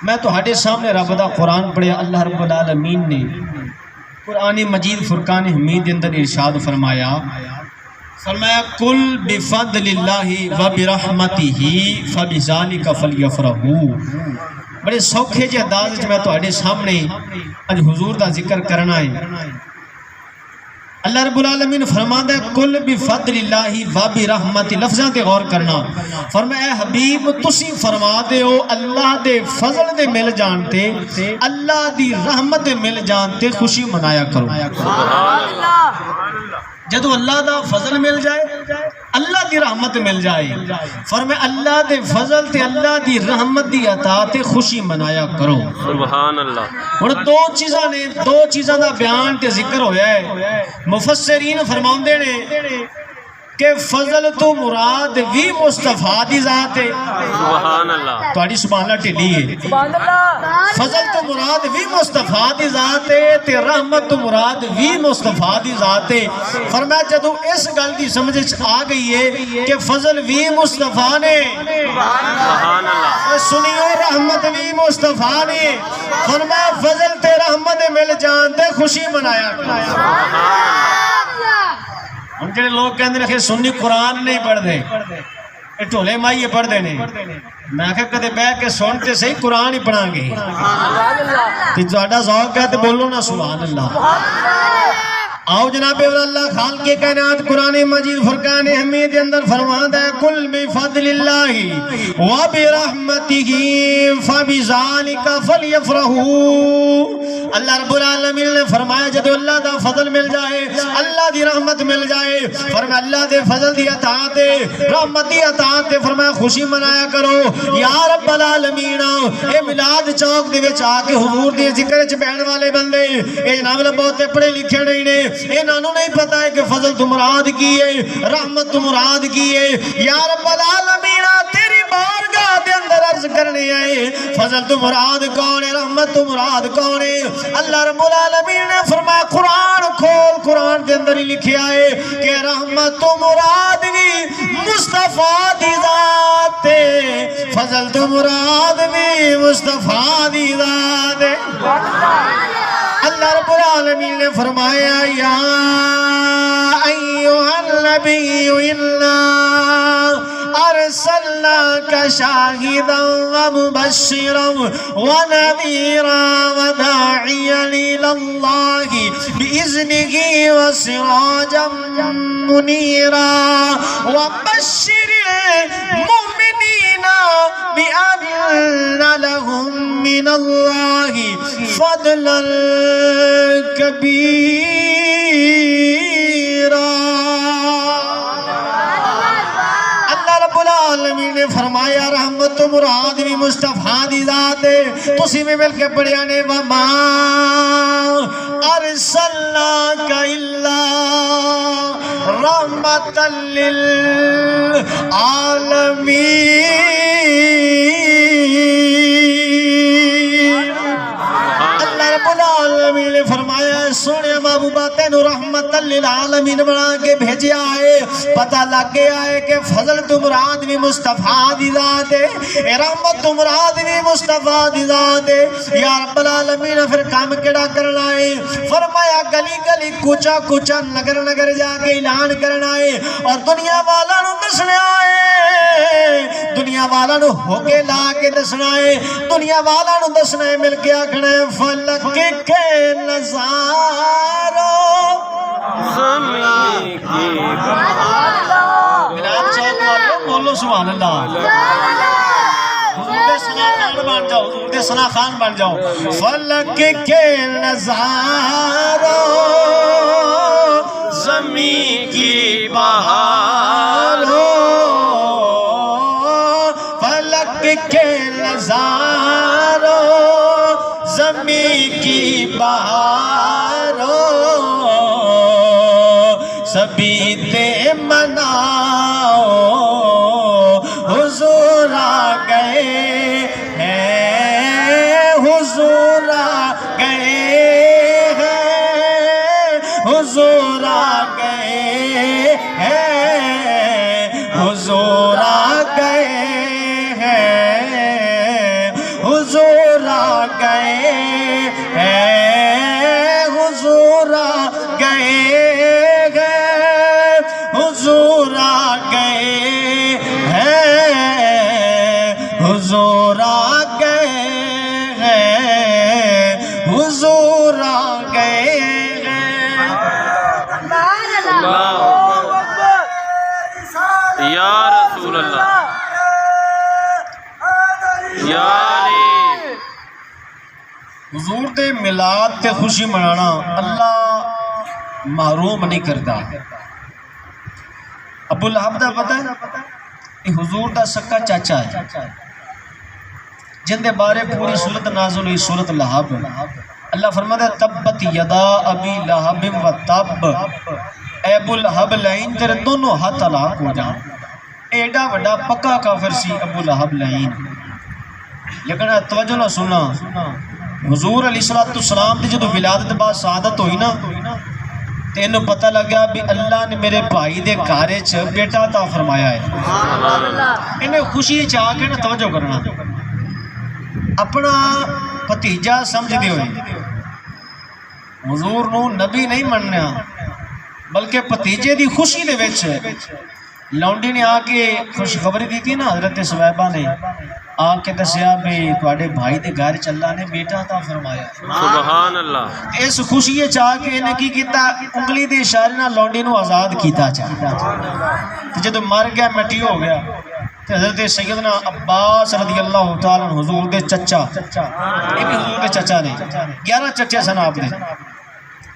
میں تو ہڈے سامنے رب دا قرآن پڑھیا. اللہ رب العالمین نے قرآن مجید فرقان حمید اندر ارشاد فرمایا کل بفضل اللہ و برحمتہ فبذالک فلیفرحوا. بڑے سوکھے جے انداز میں تو ہڈے سامنے اج حضور دا ذکر کرنا ہے. اللہ رب العالمین فرماتا ہے کل بفضل اللہ و برحمت. لفظاں تے غور کرنا. فرمایا اے حبیب تسی فرما دے ہو اللہ دے فضل دے مل جانتے اللہ دی رحمت دے مل جانتے خوشی منایا کرو. سبحان اللہ. جدو اللہ دا فضل مل جائے اللہ دی رحمت مل جائے فرمایا اللہ دے فضل تے اللہ دی رحمت دی عطا تے خوشی منایا کرو. سبحان اللہ. اور دو چیزاں دا بیان تے ذکر ہویا ہے. مفسرین فرماؤندے نے کہ فضل تو مراد بھی مصطفیٰ دی ذات ہے. سبحان اللہ. تہاڈی سبحان اللہ ٹھلی ہے. سبحان اللہ. فضل تو مراد بھی مصطفیٰ دی ذات ہے تے رحمت تو مراد بھی مصطفیٰ دی ذات ہے. فرمایا جدو اس گل دی سمجھ آ گئی ہے کہ فضل بھی مصطفیٰ نے سبحان اللہ. سنیو رحمت بھی مصطفیٰ نے فرمایا فضل تے رحمت مل جان تے خوشی منایا. ہم جڑے لوگ کہندے نے کہ سنی قرآن نہیں پڑھ دے اے ٹولے مائیے پڑھ دے نے. میں کہ کدے بیٹھ کے سن تے صحیح قرآن ہی پڑھاں گے. تے تہاڈا ذوق ہے تے بولو نا سبحان اللہ. آؤ جناب اللہ خالق کائنات قرآن مجید فرقان حمید اندر فرماتا ہے کل بفضل اللہ و برحمتہ فبذالک فلیفرحوا. اللہ رب العالمین نے فرمایا جب اللہ دا فضل مل جائے اللہ دی رحمت مل جائے فرمایا اللہ دے فضل دی عطا تے رحمت دی عطا تے فرمایا خوشی منایا کرو. یا رب العالمین اے میلاد چوک دے وچ آ کے حضور دے ذکر وچ بہن والے بندے اے جناب اللہ بہت پڑھے لکھے نہیں نے انہوں نہیں پتا ہے کہ فضل تو مراد کی ہے رحمت تو مراد کی ہے. یا رب العالمین تیری بارگاہ دے اندر عرض کرنے آئے فضل تو مراد کون ہے رحمت تو مراد کون ہے. اللہ رب العالمین نے فرمایا قرآن کھول قرآن دے اندر ہی لکھیا ہے کہ رحمت تو مراد بھی مصطفیٰ دی ذات ہے فضل تو مراد بھی مصطفیٰ دی ذات ہے. اللہ رب العالمین نے فرمایا یا ایوہ النبی انا ارسلناک شاہدا ومبشرا ونذیرا وداعیا الاللہ بإذنہ وسراجا منیرا وبشر المؤمنین بأن لهم من اللہ فضلا کبیرا. اللہ رب العالمین نے فرمایا رحمت تو مراد بھی مصطفیٰ دی ذات ہے. تسی میں مل کے پڑھیا نے وما ارسلناک الا رحمت للعالمین. العالمین نے فرمایا سونے محبوبہ تینو رحمت للعالمین بنا کے بھیجیا ہے. پتہ لگ گیا ہے کہ فضل تو مراد بھی مصطفیٰ دی ذات ہے رحمت تو مراد بھی مصطفیٰ دی ذات ہے. یا رب العالمین پھر کام کیڑا کرنا ہے فرمایا گلی گلی کوچا کوچا نگر نگر جا کے اعلان کرنا ہے اور دنیا والا نو دسنا ہے دنیا والا نو ہو کے لا کے دسنا ہے دنیا والا نو دسنا ہے مل کے آکھنا ہے فلک کے نظاروں زمین کی میلاد چوک والوں بولو سبحان اللہ. حضور دے ثنا خان بن جاؤ حضور دے ثنا خان بن جاؤ. فلک کے نظاروں زمین کی بہار ہو فلک کے نظاروں زمین کی بہار ہو سبھی تے مناؤ حضور آ گئے ہیں حضور آ گئے ہیں حضور آ گئے ہیں حضور آ گئے ہیں حضور آ گئے حضور آ گئے حضور آ گئے حضور آ گئے حضور آ گئے یا رسول اللہ یا علی حضور دے میلاد تے خوشی منانا اللہ محروم نہیں کرتا ابو لہب دا پتہ ہے یہ حضور دا سکا چاچا ہے جن دے بارے پوری صورت نازل ہوئی صورت لہب اللہ فرماتا ہے تبت یدا ابی لہب و تب اے ابو لہب لعین تیرے دونوں ہاتھ ہلاک ہو جان ایڈا وڈا پکا کافر سی ابو لہب لعین لیکن توجہ نہ سننا حضور علیہ السلام دی جدو ولادت بعد سعادت ہوئی نا تے انہوں پتہ لگا بھی اللہ نے میرے بھائی دے کارے چ بیٹا عطا فرمایا ہے انہیں خوشی چاہ کے نا توجہ کرنا اپنا بھتیجا سمجھ دے ہوئے حضور نو نبی نہیں مننا بلکہ بھتیجے دی خوشی دے وچ لونڈی نے آ کے خوشخبری دی تھی نا حضرت سویبہ نے آ کے دسیا بھی تواڈے بھائی دے گھر چ اللہ نے بیٹا عطا فرمایا سبحان اللہ اس خوشی چاہ کے انہیں کی کیتا انگلی دے اشارے نال لونڈی نو آزاد کیتا چاہ جدو مر گیا مٹی ہو گیا حضرت سیدنا عباس رضی اللہ تعالیٰ حضور دے چچا یہ بھی حضور دے چچا نے 11 چچے سن آپ نے